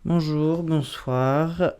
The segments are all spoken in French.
Bonjour, bonsoir.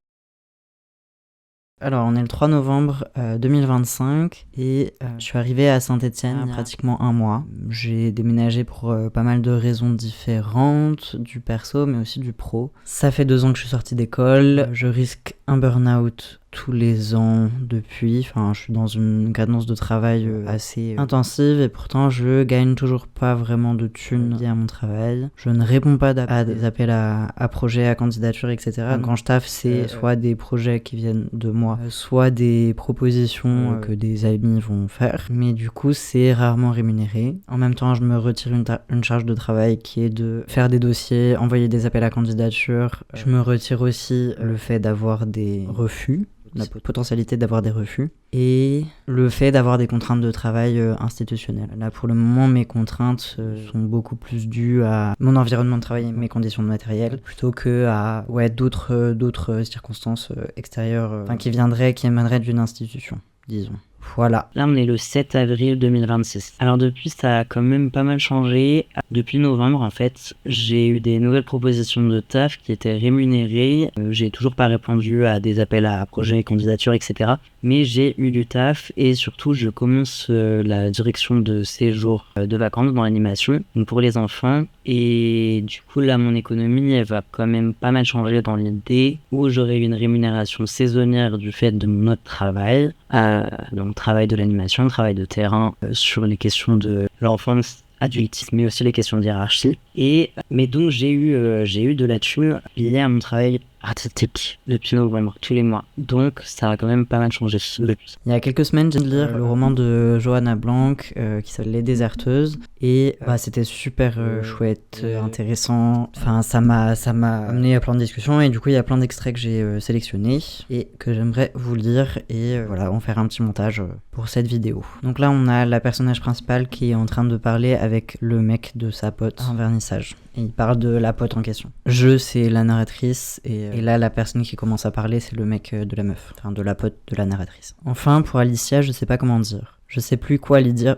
Alors, on est le 3 novembre 2025 et je suis arrivé à Saint-Étienne il y a pratiquement un mois. J'ai déménagé pour pas mal de raisons différentes, du perso mais aussi du pro. Ça fait 2 ans que je suis sortie d'école, je risque un burn-out tous les ans depuis. Enfin, je suis dans une cadence de travail assez intensive et pourtant je gagne toujours pas vraiment de thunes liées à mon travail. Je ne réponds pas à des appels à projets, à candidature, etc. Donc, quand je taffe, c'est soit des projets qui viennent de moi, soit des propositions que des amis vont faire. Mais du coup, c'est rarement rémunéré. En même temps, je me retire une charge de travail qui est de faire des dossiers, envoyer des appels à candidature. Je me retire aussi le fait d'avoir des refus, la potentialité d'avoir des refus, et le fait d'avoir des contraintes de travail institutionnelles. Là, pour le moment, mes contraintes sont beaucoup plus dues à mon environnement de travail et mes conditions de matériel, plutôt que à d'autres circonstances extérieures qui émaneraient d'une institution, disons. Voilà. Là, on est le 7 avril 2026. Alors depuis, ça a quand même pas mal changé. Depuis novembre, en fait, j'ai eu des nouvelles propositions de taf qui étaient rémunérées. J'ai toujours pas répondu à des appels à projets, candidatures, etc. Mais j'ai eu du taf et surtout, je commence la direction de séjour de vacances dans l'animation pour les enfants. Et du coup, là, mon économie, elle va quand même pas mal changer dans l'idée où j'aurai une rémunération saisonnière du fait de mon autre travail. Donc travail de l'animation, travail de terrain sur les questions de l'enfance adulte, mais aussi les questions de hiérarchie. Mais donc j'ai eu de la thune liée à mon travail artistique depuis novembre, tous les mois. Donc ça a quand même pas mal changé depuis. Il y a quelques semaines, j'ai viens de lire le roman de Johanna Blanc qui s'appelle Les Déserteuses et c'était super chouette, intéressant. Enfin, ça m'a amené à plein de discussions et du coup il y a plein d'extraits que j'ai sélectionnés et que j'aimerais vous lire et en faire un petit montage pour cette vidéo. Donc là on a la personnage principale qui est en train de parler avec le mec de sa pote à un vernissage. Et il parle de la pote en question. C'est la narratrice et là la personne qui commence à parler c'est le mec de la meuf, enfin de la pote de la narratrice. Enfin pour Alicia je sais pas comment dire. Je sais plus quoi lui dire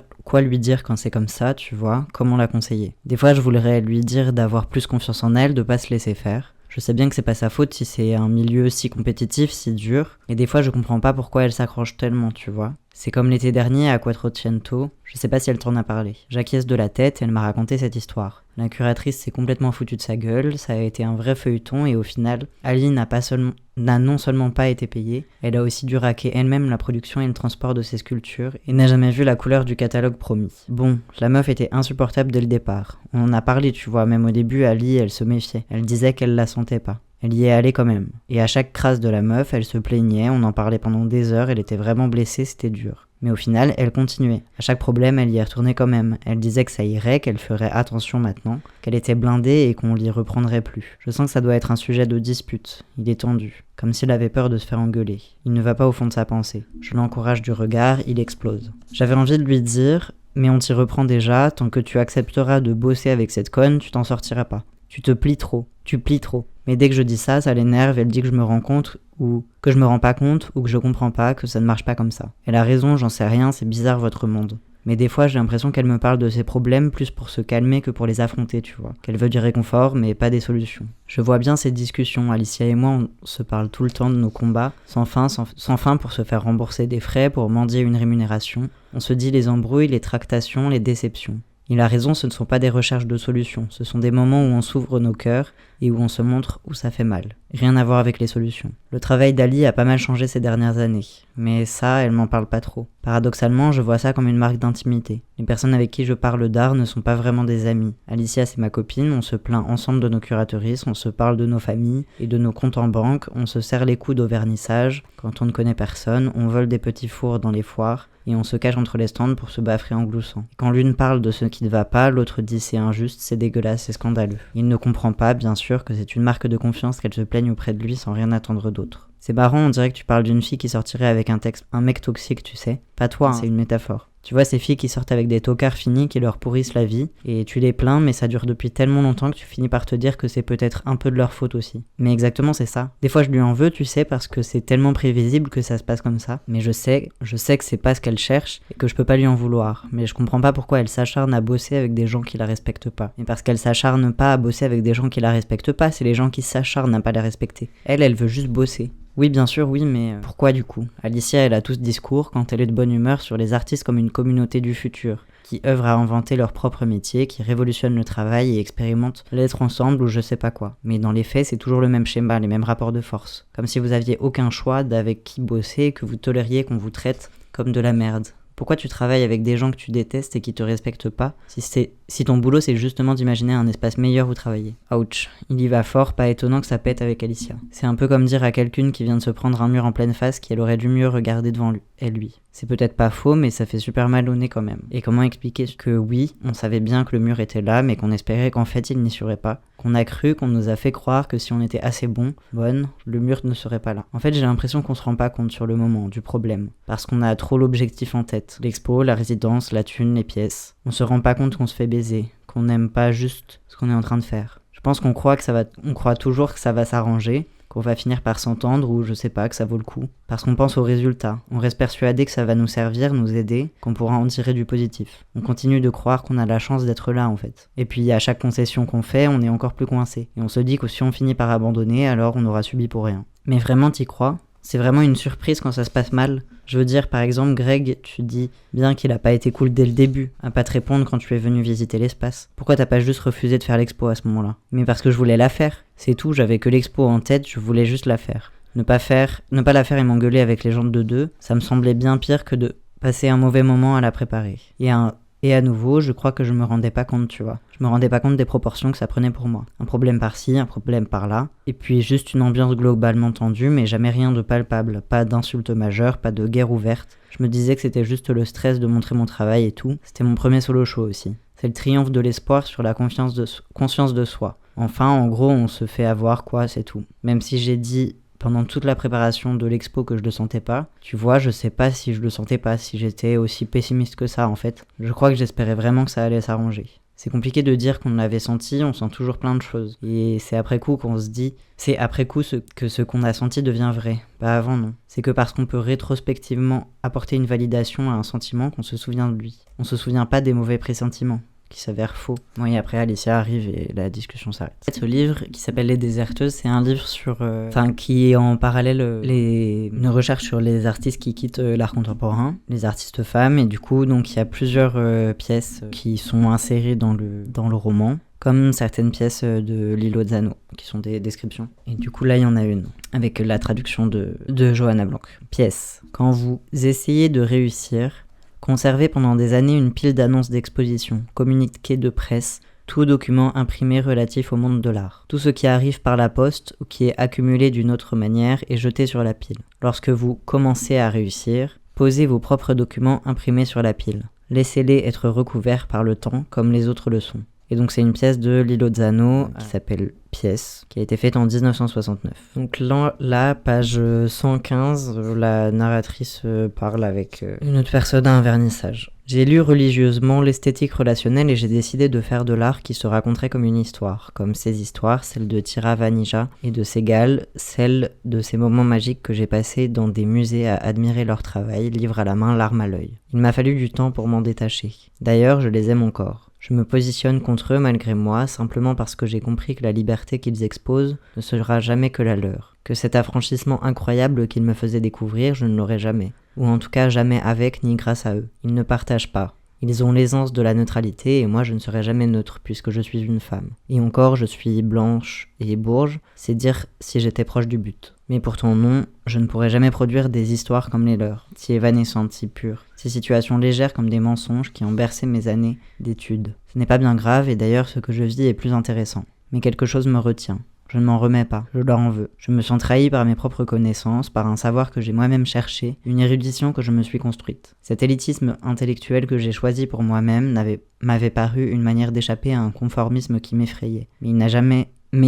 quand c'est comme ça, tu vois, comment la conseiller. Des fois je voudrais lui dire d'avoir plus confiance en elle, de pas se laisser faire. Je sais bien que c'est pas sa faute si c'est un milieu si compétitif, si dur. Et des fois je comprends pas pourquoi elle s'accroche tellement, tu vois. C'est comme l'été dernier à Quattrocento, je sais pas si elle t'en a parlé. J'acquiesce de la tête et elle m'a raconté cette histoire. La curatrice s'est complètement foutue de sa gueule, ça a été un vrai feuilleton et au final, Ali n'a non seulement pas été payée, elle a aussi dû raquer elle-même la production et le transport de ses sculptures et n'a jamais vu la couleur du catalogue promis. Bon, la meuf était insupportable dès le départ. On en a parlé, tu vois, même au début, Ali, elle se méfiait. Elle disait qu'elle la sentait pas. Elle y est allée quand même. Et à chaque crasse de la meuf, elle se plaignait, on en parlait pendant des heures, elle était vraiment blessée, c'était dur. Mais au final, elle continuait. À chaque problème, elle y est retournée quand même. Elle disait que ça irait, qu'elle ferait attention maintenant, qu'elle était blindée et qu'on l'y reprendrait plus. Je sens que ça doit être un sujet de dispute. Il est tendu, comme s'il avait peur de se faire engueuler. Il ne va pas au fond de sa pensée. Je l'encourage du regard, il explose. J'avais envie de lui dire, mais on t'y reprend déjà, tant que tu accepteras de bosser avec cette conne, tu t'en sortiras pas. Tu te plies trop, tu plies trop. Mais dès que je dis ça l'énerve, elle dit que je me rends compte ou que je me rends pas compte ou que je comprends pas, que ça ne marche pas comme ça. Elle a raison, j'en sais rien, c'est bizarre votre monde. Mais des fois j'ai l'impression qu'elle me parle de ses problèmes plus pour se calmer que pour les affronter, tu vois. Qu'elle veut du réconfort mais pas des solutions. Je vois bien ces discussions, Alicia et moi on se parle tout le temps de nos combats, sans fin pour se faire rembourser des frais, pour mendier une rémunération. On se dit les embrouilles, les tractations, les déceptions. Il a raison, ce ne sont pas des recherches de solutions, ce sont des moments où on s'ouvre nos cœurs et où on se montre où ça fait mal. Rien à voir avec les solutions. Le travail d'Ali a pas mal changé ces dernières années, mais ça, elle m'en parle pas trop. Paradoxalement, je vois ça comme une marque d'intimité. Les personnes avec qui je parle d'art ne sont pas vraiment des amis. Alicia, c'est ma copine, on se plaint ensemble de nos curatrices, on se parle de nos familles et de nos comptes en banque, on se serre les coudes au vernissage, quand on ne connaît personne, on vole des petits fours dans les foires, et on se cache entre les stands pour se baffrer en gloussant. Quand l'une parle de ce qui ne va pas, l'autre dit c'est injuste, c'est dégueulasse, c'est scandaleux. Il ne comprend pas, bien sûr, que c'est une marque de confiance qu'elle se plaigne auprès de lui sans rien attendre d'autre. C'est marrant, on dirait que tu parles d'une fille qui sortirait avec un mec toxique, tu sais. Pas toi, c'est une métaphore. Tu vois ces filles qui sortent avec des tocards finis qui leur pourrissent la vie, et tu les plains, mais ça dure depuis tellement longtemps que tu finis par te dire que c'est peut-être un peu de leur faute aussi. Mais exactement, c'est ça. Des fois je lui en veux, tu sais, parce que c'est tellement prévisible que ça se passe comme ça. Mais je sais que c'est pas ce qu'elle cherche, et que je peux pas lui en vouloir. Mais je comprends pas pourquoi elle s'acharne à bosser avec des gens qui la respectent pas. Mais parce qu'elle s'acharne pas à bosser avec des gens qui la respectent pas, c'est les gens qui s'acharnent à pas la respecter. Elle veut juste bosser. Oui, bien sûr, oui, mais pourquoi du coup? Alicia, elle a tout ce discours quand elle est de bonne humeur sur les artistes comme une communauté du futur, qui œuvrent à inventer leur propre métier, qui révolutionnent le travail et expérimentent l'être ensemble ou je sais pas quoi. Mais dans les faits, c'est toujours le même schéma, les mêmes rapports de force. Comme si vous aviez aucun choix d'avec qui bosser et que vous tolériez qu'on vous traite comme de la merde. Pourquoi tu travailles avec des gens que tu détestes et qui te respectent pas, si ton boulot c'est justement d'imaginer un espace meilleur où travailler? Ouch, il y va fort, pas étonnant que ça pète avec Alicia. C'est un peu comme dire à quelqu'une qui vient de se prendre un mur en pleine face qu'elle aurait dû mieux regarder devant lui. C'est peut-être pas faux, mais ça fait super mal au nez quand même. Et comment expliquer que oui, on savait bien que le mur était là, mais qu'on espérait qu'en fait il n'y serait pas. Qu'on a cru, qu'on nous a fait croire que si on était assez bonne, le mur ne serait pas là. En fait, j'ai l'impression qu'on se rend pas compte sur le moment du problème. Parce qu'on a trop l'objectif en tête. L'expo, la résidence, la thune, les pièces. On se rend pas compte qu'on se fait baiser. Qu'on n'aime pas juste ce qu'on est en train de faire. Je pense qu'on croit toujours que ça va s'arranger, qu'on va finir par s'entendre ou je sais pas, que ça vaut le coup. Parce qu'on pense au résultat. On reste persuadé que ça va nous servir, nous aider, qu'on pourra en tirer du positif. On continue de croire qu'on a la chance d'être là en fait. Et puis à chaque concession qu'on fait, on est encore plus coincé. Et on se dit que si on finit par abandonner, alors on aura subi pour rien. Mais vraiment t'y crois ? C'est vraiment une surprise quand ça se passe mal. Je veux dire, par exemple, Greg, tu dis bien qu'il a pas été cool dès le début, à pas te répondre quand tu es venu visiter l'espace. Pourquoi t'as pas juste refusé de faire l'expo à ce moment-là? Mais parce que je voulais la faire. C'est tout, j'avais que l'expo en tête, je voulais juste la faire. Ne pas la faire et m'engueuler avec les gens de deux, ça me semblait bien pire que de passer un mauvais moment à la préparer. Et à nouveau, je crois que je me rendais pas compte, tu vois. Je me rendais pas compte des proportions que ça prenait pour moi. Un problème par-ci, un problème par-là. Et puis juste une ambiance globalement tendue, mais jamais rien de palpable. Pas d'insultes majeures, pas de guerre ouverte. Je me disais que c'était juste le stress de montrer mon travail et tout. C'était mon premier solo show aussi. C'est le triomphe de l'espoir sur la conscience de soi. Enfin, en gros, on se fait avoir quoi, c'est tout. Même si j'ai dit pendant toute la préparation de l'expo que je le sentais pas, tu vois, je sais pas si je le sentais pas, si j'étais aussi pessimiste que ça en fait. Je crois que j'espérais vraiment que ça allait s'arranger. C'est compliqué de dire qu'on l'avait senti, on sent toujours plein de choses. Et c'est après coup qu'on se dit, que ce qu'on a senti devient vrai. Pas avant, non. C'est que parce qu'on peut rétrospectivement apporter une validation à un sentiment qu'on se souvient de lui. On se souvient pas des mauvais pressentiments qui s'avère faux. Bon, et après Alicia arrive et la discussion s'arrête. Ce livre qui s'appelle Les Déserteuses, c'est un livre qui est en parallèle une recherche sur les artistes qui quittent l'art contemporain, les artistes femmes, et du coup donc il y a plusieurs pièces qui sont insérées dans le roman, comme certaines pièces de Lilo Zano, qui sont des descriptions. Et du coup là il y en a une, avec la traduction de Johanna Blanc. Pièce. Quand vous essayez de réussir, conservez pendant des années une pile d'annonces d'exposition, communiqués de presse, tout document imprimé relatif au monde de l'art. Tout ce qui arrive par la poste ou qui est accumulé d'une autre manière est jeté sur la pile. Lorsque vous commencez à réussir, posez vos propres documents imprimés sur la pile. Laissez-les être recouverts par le temps comme les autres le sont. Et donc c'est une pièce de Lilo Zano qui s'appelle Pièce, qui a été faite en 1969. Donc là, page 115, la narratrice parle avec une autre personne à un vernissage. J'ai lu religieusement l'esthétique relationnelle et j'ai décidé de faire de l'art qui se raconterait comme une histoire, comme ces histoires, celle de Tira Vanija et de Segal, celle de ces moments magiques que j'ai passés dans des musées à admirer leur travail, livre à la main, larme à l'œil. Il m'a fallu du temps pour m'en détacher. D'ailleurs, je les aime encore. Je me positionne contre eux malgré moi, simplement parce que j'ai compris que la liberté qu'ils exposent ne sera jamais que la leur. Que cet affranchissement incroyable qu'ils me faisaient découvrir, je ne l'aurai jamais. Ou en tout cas jamais avec ni grâce à eux. Ils ne partagent pas. Ils ont l'aisance de la neutralité et moi je ne serai jamais neutre puisque je suis une femme. Et encore je suis blanche et bourge, c'est dire si j'étais proche du but. Mais pourtant non, je ne pourrais jamais produire des histoires comme les leurs, si évanescentes, si pures. Ces situations légères comme des mensonges qui ont bercé mes années d'études. Ce n'est pas bien grave et d'ailleurs ce que je vis est plus intéressant. Mais quelque chose me retient. Je ne m'en remets pas, je leur en veux. Je me sens trahi par mes propres connaissances, par un savoir que j'ai moi-même cherché, une érudition que je me suis construite. Cet élitisme intellectuel que j'ai choisi pour moi-même m'avait paru une manière d'échapper à un conformisme qui m'effrayait. Mais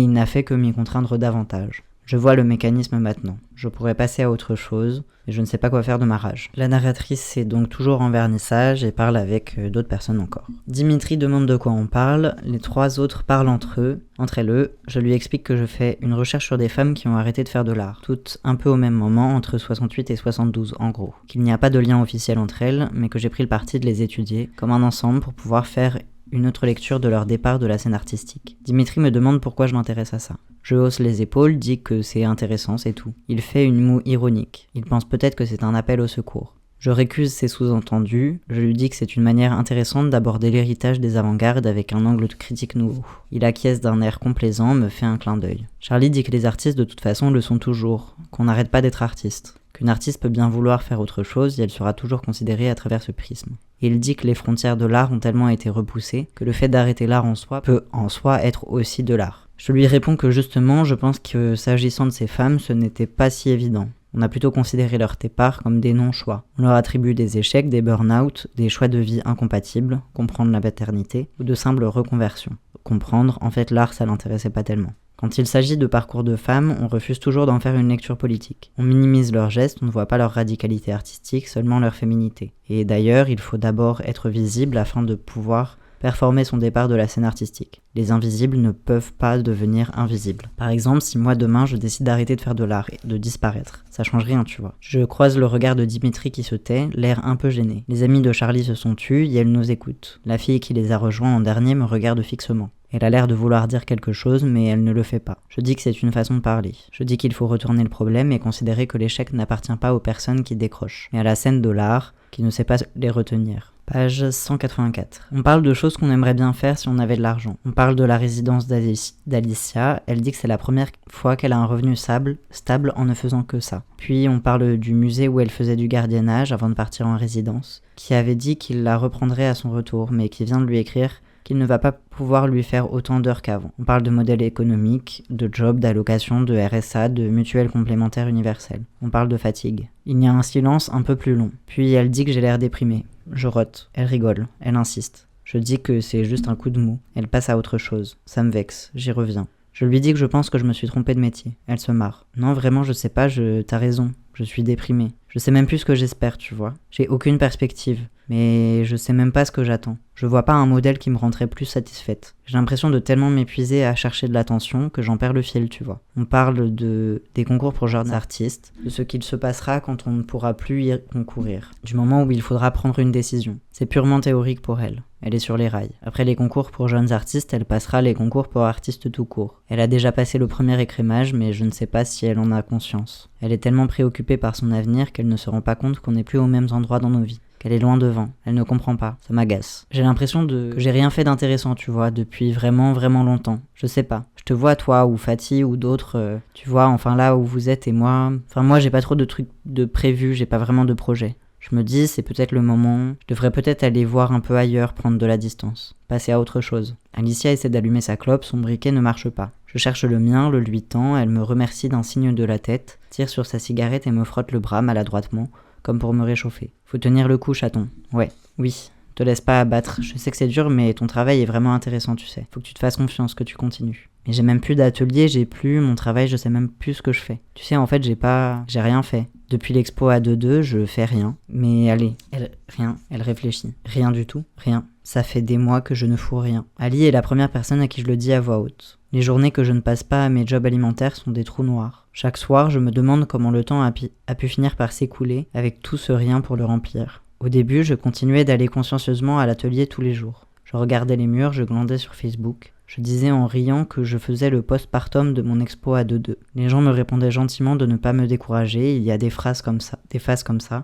il n'a fait que m'y contraindre davantage. Je vois le mécanisme maintenant. Je pourrais passer à autre chose, mais je ne sais pas quoi faire de ma rage. La narratrice est donc toujours en vernissage et parle avec d'autres personnes encore. Dimitri demande de quoi on parle, les 3 autres parlent entre elles. Je lui explique que je fais une recherche sur des femmes qui ont arrêté de faire de l'art, toutes un peu au même moment, entre 68 et 72 en gros. Qu'il n'y a pas de lien officiel entre elles, mais que j'ai pris le parti de les étudier comme un ensemble pour pouvoir faire une autre lecture de leur départ de la scène artistique. Dimitri me demande pourquoi je m'intéresse à ça. Je hausse les épaules, dis que c'est intéressant, c'est tout. Il fait une moue ironique. Il pense peut-être que c'est un appel au secours. Je récuse ses sous-entendus, je lui dis que c'est une manière intéressante d'aborder l'héritage des avant-gardes avec un angle de critique nouveau. Il acquiesce d'un air complaisant, me fait un clin d'œil. Charlie dit que les artistes de toute façon le sont toujours, qu'on n'arrête pas d'être artiste. Qu'une artiste peut bien vouloir faire autre chose et elle sera toujours considérée à travers ce prisme. Et il dit que les frontières de l'art ont tellement été repoussées que le fait d'arrêter l'art en soi peut en soi être aussi de l'art. Je lui réponds que justement, je pense que s'agissant de ces femmes, ce n'était pas si évident. On a plutôt considéré leur départ comme des non-choix. On leur attribue des échecs, des burn-out, des choix de vie incompatibles, comprendre la paternité, ou de simples reconversions. Comprendre, en fait l'art ça l'intéressait pas tellement. Quand il s'agit de parcours de femmes, on refuse toujours d'en faire une lecture politique. On minimise leurs gestes, on ne voit pas leur radicalité artistique, seulement leur féminité. Et d'ailleurs, il faut d'abord être visible afin de pouvoir performer son départ de la scène artistique. Les invisibles ne peuvent pas devenir invisibles. Par exemple, si moi demain je décide d'arrêter de faire de l'art et de disparaître, ça change rien, tu vois. Je croise le regard de Dimitri qui se tait, l'air un peu gêné. Les amis de Charlie se sont tus et elle nous écoute. La fille qui les a rejoints en dernier me regarde fixement. Elle a l'air de vouloir dire quelque chose, mais elle ne le fait pas. Je dis que c'est une façon de parler. Je dis qu'il faut retourner le problème et considérer que l'échec n'appartient pas aux personnes qui décrochent, mais à la scène de l'art qui ne sait pas les retenir. Page 184. On parle de choses qu'on aimerait bien faire si on avait de l'argent. On parle de la résidence d'Alicia. Elle dit que c'est la première fois qu'elle a un revenu stable en ne faisant que ça. Puis on parle du musée où elle faisait du gardiennage avant de partir en résidence, qui avait dit qu'il la reprendrait à son retour, mais qui vient de lui écrire qu'il ne va pas pouvoir lui faire autant d'heures qu'avant. On parle de modèle économique, de job, d'allocation, de RSA, de mutuelle complémentaire universelle. On parle de fatigue. Il y a un silence un peu plus long. Puis elle dit que j'ai l'air déprimé. Je rote. Elle rigole. Elle insiste. Je dis que c'est juste un coup de mou. Elle passe à autre chose. Ça me vexe. J'y reviens. Je lui dis que je pense que je me suis trompée de métier. Elle se marre. Non, vraiment, je sais pas, t'as raison. Je suis déprimée. Je sais même plus ce que j'espère, tu vois. J'ai aucune perspective. Mais je sais même pas ce que j'attends. Je vois pas un modèle qui me rendrait plus satisfaite. J'ai l'impression de tellement m'épuiser à chercher de l'attention que j'en perds le fil, tu vois. On parle des concours pour jeunes artistes, de ce qu'il se passera quand on ne pourra plus y concourir, du moment où il faudra prendre une décision. C'est purement théorique pour elle. Elle est sur les rails. Après les concours pour jeunes artistes, elle passera les concours pour artistes tout court. Elle a déjà passé le premier écrémage, mais je ne sais pas si elle en a conscience. Elle est tellement préoccupée par son avenir qu'elle ne se rend pas compte qu'on n'est plus aux mêmes endroits dans nos vies. Qu'elle est loin devant, elle ne comprend pas, ça m'agace. J'ai l'impression que j'ai rien fait d'intéressant, tu vois, depuis vraiment longtemps. Je sais pas. Je te vois, toi, ou Fatih, ou d'autres, tu vois, enfin là où vous êtes et moi... Enfin moi j'ai pas trop de trucs de prévus, j'ai pas vraiment de projet. Je me dis, c'est peut-être le moment, je devrais peut-être aller voir un peu ailleurs, prendre de la distance, passer à autre chose. Alicia essaie d'allumer sa clope, son briquet ne marche pas. Je cherche le mien, le lui tends, elle me remercie d'un signe de la tête, tire sur sa cigarette et me frotte le bras maladroitement, comme pour me réchauffer. Faut tenir le coup, chaton. Ouais, oui, te laisse pas abattre. Je sais que c'est dur, mais ton travail est vraiment intéressant, tu sais. Faut que tu te fasses confiance, que tu continues. Mais j'ai même plus d'atelier, j'ai plus mon travail, je sais même plus ce que je fais. Tu sais, en fait, j'ai rien fait. Depuis l'expo à 2-2, je fais rien. Mais allez, elle réfléchit. Rien du tout, rien. Ça fait des mois que je ne fous rien. Ali est la première personne à qui je le dis à voix haute. Les journées que je ne passe pas à mes jobs alimentaires sont des trous noirs. Chaque soir, je me demande comment le temps a pu finir par s'écouler avec tout ce rien pour le remplir. Au début, je continuais d'aller consciencieusement à l'atelier tous les jours. Je regardais les murs, je glandais sur Facebook. Je disais en riant que je faisais le postpartum de mon expo à 2-2. Les gens me répondaient gentiment de ne pas me décourager, il y a des phases comme ça.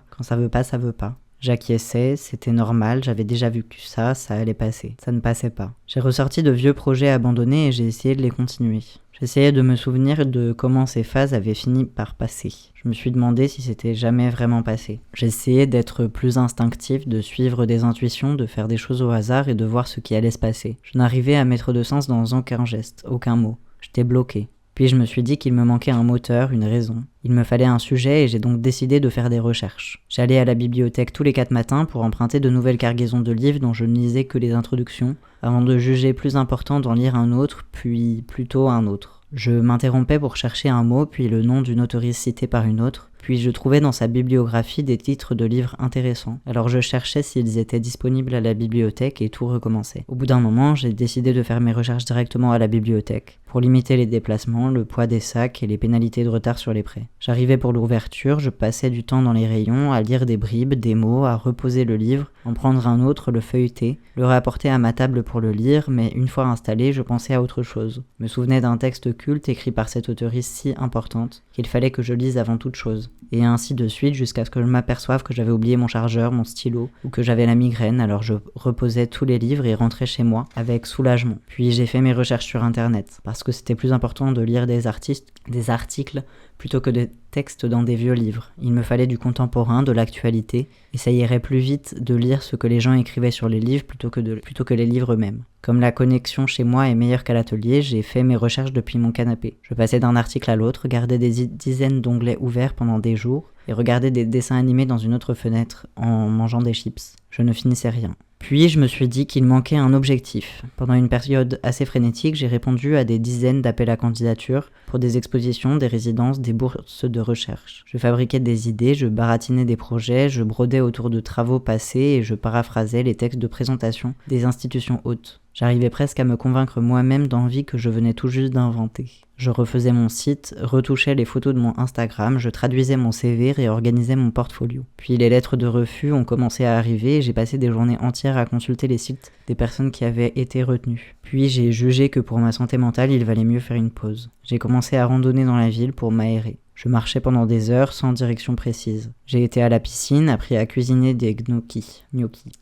Quand ça veut pas, ça veut pas. J'acquiesçais, c'était normal, j'avais déjà vu que ça allait passer. Ça ne passait pas. J'ai ressorti de vieux projets abandonnés et j'ai essayé de les continuer. J'essayais de me souvenir de comment ces phases avaient fini par passer. Je me suis demandé si c'était jamais vraiment passé. J'essayais d'être plus instinctif, de suivre des intuitions, de faire des choses au hasard et de voir ce qui allait se passer. Je n'arrivais à mettre de sens dans aucun geste, aucun mot. J'étais bloqué. Puis je me suis dit qu'il me manquait un moteur, une raison. Il me fallait un sujet et j'ai donc décidé de faire des recherches. J'allais à la bibliothèque tous les 4 matins pour emprunter de nouvelles cargaisons de livres dont je ne lisais que les introductions, avant de juger plus important d'en lire un autre, puis plutôt un autre. Je m'interrompais pour chercher un mot, puis le nom d'une auteure citée par une autre, puis je trouvais dans sa bibliographie des titres de livres intéressants. Alors je cherchais s'ils étaient disponibles à la bibliothèque et tout recommençait. Au bout d'un moment, j'ai décidé de faire mes recherches directement à la bibliothèque, pour limiter les déplacements, le poids des sacs et les pénalités de retard sur les prêts. J'arrivais pour l'ouverture, je passais du temps dans les rayons, à lire des bribes, des mots, à reposer le livre, en prendre un autre, le feuilleter, le rapporter à ma table pour le lire, mais une fois installé, je pensais à autre chose. Je me souvenais d'un texte culte écrit par cette auteurice si importante qu'il fallait que je lise avant toute chose. Et ainsi de suite jusqu'à ce que je m'aperçoive que j'avais oublié mon chargeur, mon stylo, ou que j'avais la migraine, alors je reposais tous les livres et rentrais chez moi avec soulagement. Puis j'ai fait mes recherches sur internet, parce que c'était plus important de lire des articles plutôt que des textes dans des vieux livres. Il me fallait du contemporain, de l'actualité, et ça irait plus vite de lire ce que les gens écrivaient sur les livres plutôt que les livres eux-mêmes. Comme la connexion chez moi est meilleure qu'à l'atelier, j'ai fait mes recherches depuis mon canapé. Je passais d'un article à l'autre, gardais des dizaines d'onglets ouverts pendant des jours, et regardais des dessins animés dans une autre fenêtre en mangeant des chips. Je ne finissais rien. Puis je me suis dit qu'il manquait un objectif. Pendant une période assez frénétique, j'ai répondu à des dizaines d'appels à candidature pour des expositions, des résidences, des bourses de recherche. Je fabriquais des idées, je baratinais des projets, je brodais autour de travaux passés et je paraphrasais les textes de présentation des institutions hautes. J'arrivais presque à me convaincre moi-même d'envie que je venais tout juste d'inventer. Je refaisais mon site, retouchais les photos de mon Instagram, je traduisais mon CV, réorganisais mon portfolio. Puis les lettres de refus ont commencé à arriver et j'ai passé des journées entières à consulter les sites des personnes qui avaient été retenues. Puis j'ai jugé que pour ma santé mentale, il valait mieux faire une pause. J'ai commencé à randonner dans la ville pour m'aérer. Je marchais pendant des heures sans direction précise. J'ai été à la piscine, appris à cuisiner des gnocchis.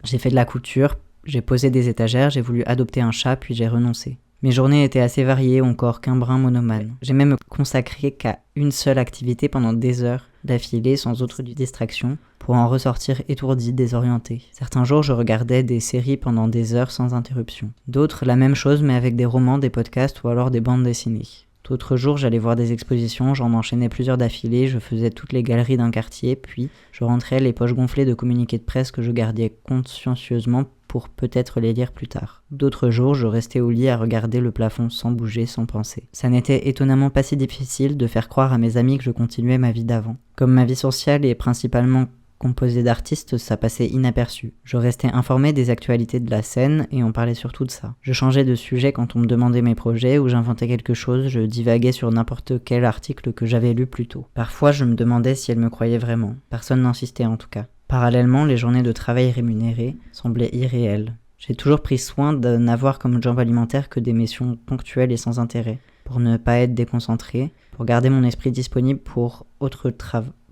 J'ai fait de la couture, j'ai posé des étagères, j'ai voulu adopter un chat, puis j'ai renoncé. Mes journées étaient assez variées, encore qu'un brin monomane. J'ai même consacré qu'à une seule activité pendant des heures d'affilée sans autre distraction, pour en ressortir étourdi, désorienté. Certains jours, je regardais des séries pendant des heures sans interruption. D'autres, la même chose, mais avec des romans, des podcasts ou alors des bandes dessinées. D'autres jours, j'allais voir des expositions, j'en enchaînais plusieurs d'affilée, je faisais toutes les galeries d'un quartier, puis je rentrais les poches gonflées de communiqués de presse que je gardais consciencieusement pour peut-être les lire plus tard. D'autres jours, je restais au lit à regarder le plafond sans bouger, sans penser. Ça n'était étonnamment pas si difficile de faire croire à mes amis que je continuais ma vie d'avant. Comme ma vie sociale est principalement composée d'artistes, ça passait inaperçu. Je restais informé des actualités de la scène et on parlait surtout de ça. Je changeais de sujet quand on me demandait mes projets ou j'inventais quelque chose, je divaguais sur n'importe quel article que j'avais lu plus tôt. Parfois, je me demandais si elles me croyaient vraiment. Personne n'insistait en tout cas. Parallèlement, les journées de travail rémunérées semblaient irréelles. J'ai toujours pris soin de n'avoir comme job alimentaire que des missions ponctuelles et sans intérêt, pour ne pas être déconcentré, pour garder mon esprit disponible pour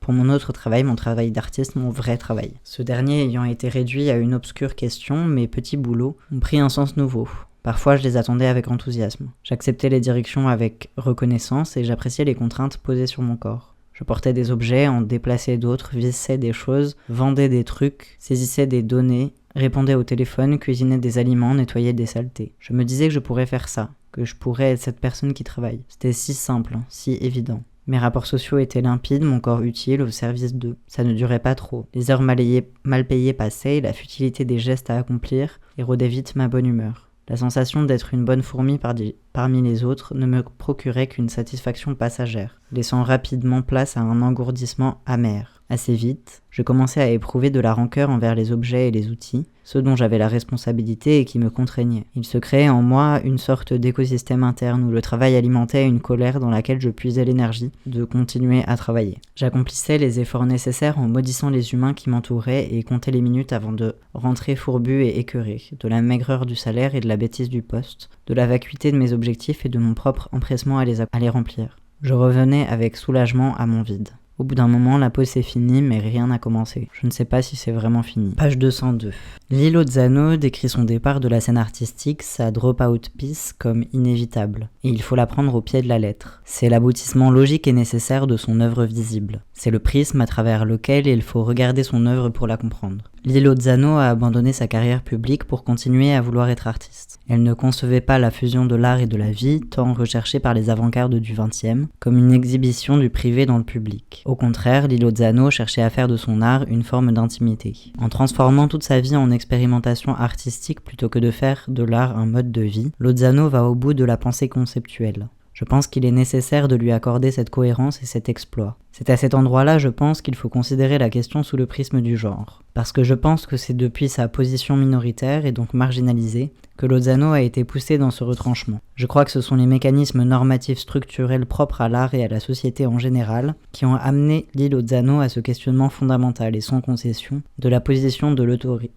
mon autre travail, mon travail d'artiste, mon vrai travail. Ce dernier ayant été réduit à une obscure question, mes petits boulots ont pris un sens nouveau. Parfois, je les attendais avec enthousiasme. J'acceptais les directions avec reconnaissance et j'appréciais les contraintes posées sur mon corps. Je portais des objets, en déplaçais d'autres, vissais des choses, vendais des trucs, saisissais des données, répondais au téléphone, cuisinais des aliments, nettoyais des saletés. Je me disais que je pourrais faire ça, que je pourrais être cette personne qui travaille. C'était si simple, si évident. Mes rapports sociaux étaient limpides, mon corps utile, au service d'eux. Ça ne durait pas trop. Les heures mal payées passaient et la futilité des gestes à accomplir érodait vite ma bonne humeur. La sensation d'être une bonne fourmi parmi les autres ne me procurait qu'une satisfaction passagère, laissant rapidement place à un engourdissement amer. Assez vite, je commençais à éprouver de la rancœur envers les objets et les outils, ceux dont j'avais la responsabilité et qui me contraignaient. Il se créait en moi une sorte d'écosystème interne où le travail alimentait une colère dans laquelle je puisais l'énergie de continuer à travailler. J'accomplissais les efforts nécessaires en maudissant les humains qui m'entouraient et comptais les minutes avant de rentrer fourbu et écœuré, de la maigreur du salaire et de la bêtise du poste, de la vacuité de mes objectifs et de mon propre empressement à les remplir. Je revenais avec soulagement à mon vide. Au bout d'un moment, la pause c'est fini, mais rien n'a commencé. Je ne sais pas si c'est vraiment fini. Page 202. Lilo Zano décrit son départ de la scène artistique, sa drop-out piece, comme inévitable. Et il faut la prendre au pied de la lettre. C'est l'aboutissement logique et nécessaire de son œuvre visible. C'est le prisme à travers lequel il faut regarder son œuvre pour la comprendre. Lilo Zano a abandonné sa carrière publique pour continuer à vouloir être artiste. Elle ne concevait pas la fusion de l'art et de la vie, tant recherchée par les avant-gardes du XXe, comme une exhibition du privé dans le public. Au contraire, Lilo Zano cherchait à faire de son art une forme d'intimité. En transformant toute sa vie en expérimentation artistique plutôt que de faire de l'art un mode de vie, Lozano va au bout de la pensée conceptuelle. Je pense qu'il est nécessaire de lui accorder cette cohérence et cet exploit. C'est à cet endroit-là, je pense, qu'il faut considérer la question sous le prisme du genre. Parce que je pense que c'est depuis sa position minoritaire et donc marginalisée que Lozano a été poussé dans ce retranchement. Je crois que ce sont les mécanismes normatifs structurels propres à l'art et à la société en général qui ont amené Lee Lozano à ce questionnement fondamental et sans concession de la position de l'auteurice.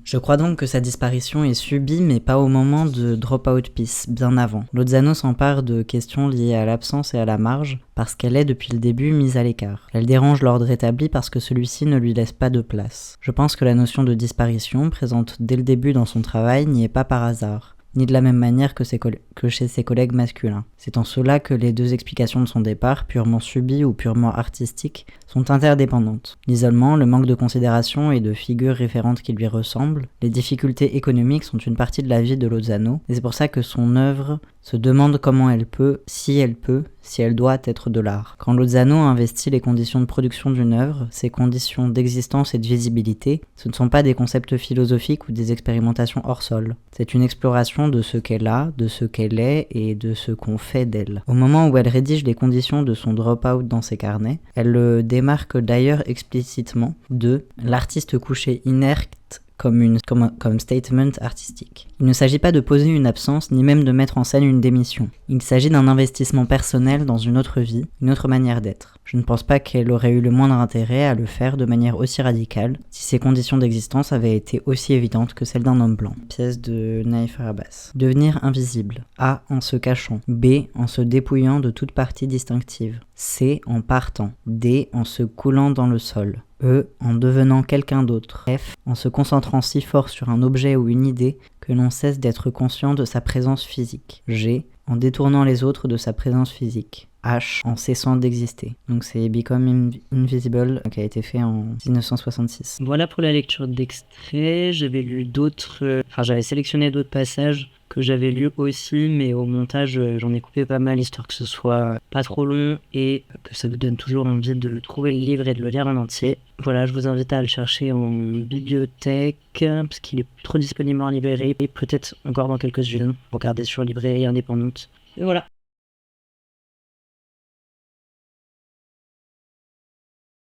Je crois donc que sa disparition est subie, mais pas au moment de Dropout Peace, bien avant. Lozano s'empare de questions liées à l'absence et à la marge, parce qu'elle est depuis le début mise à l'écart. Elle dérange l'ordre établi parce que celui-ci ne lui laisse pas de place. Je pense que la notion de disparition, présente dès le début dans son travail, n'y est pas par hasard, ni de la même manière que chez ses collègues masculins. C'est en cela que les deux explications de son départ, purement subies ou purement artistiques, sont interdépendantes. L'isolement, le manque de considération et de figures référentes qui lui ressemblent, les difficultés économiques sont une partie de la vie de Lozano, et c'est pour ça que son œuvre se demande comment elle peut, si elle doit être de l'art. Quand Lozano investit les conditions de production d'une œuvre, ses conditions d'existence et de visibilité, ce ne sont pas des concepts philosophiques ou des expérimentations hors sol. C'est une exploration de ce qu'elle a, de ce qu'elle est et de ce qu'on fait d'elle. Au moment où elle rédige les conditions de son drop-out dans ses carnets, elle le démarque d'ailleurs explicitement de l'artiste couché inerte comme statement artistique. Il ne s'agit pas de poser une absence, ni même de mettre en scène une démission. Il s'agit d'un investissement personnel dans une autre vie, une autre manière d'être. Je ne pense pas qu'elle aurait eu le moindre intérêt à le faire de manière aussi radicale, si ses conditions d'existence avaient été aussi évidentes que celles d'un homme blanc. Pièce de Naïf Abbas. Devenir invisible. A. En se cachant. B. En se dépouillant de toute partie distinctive. C. En partant. D. En se coulant dans le sol. E. En devenant quelqu'un d'autre. F. En se concentrant si fort sur un objet ou une idée que l'on cesse d'être conscient de sa présence physique. G. En détournant les autres de sa présence physique. H. En cessant d'exister. Donc c'est Become Invisible qui a été fait en 1966. Voilà pour la lecture d'extrait. J'avais sélectionné d'autres passages que j'avais lus aussi, mais au montage j'en ai coupé pas mal histoire que ce soit pas trop long et que ça vous donne toujours envie de trouver le livre et de le lire en entier. Voilà, je vous invite à le chercher en bibliothèque parce qu'il est plus trop disponible en librairie et peut-être encore dans quelques-unes. Regardez sur librairie indépendante. Et voilà.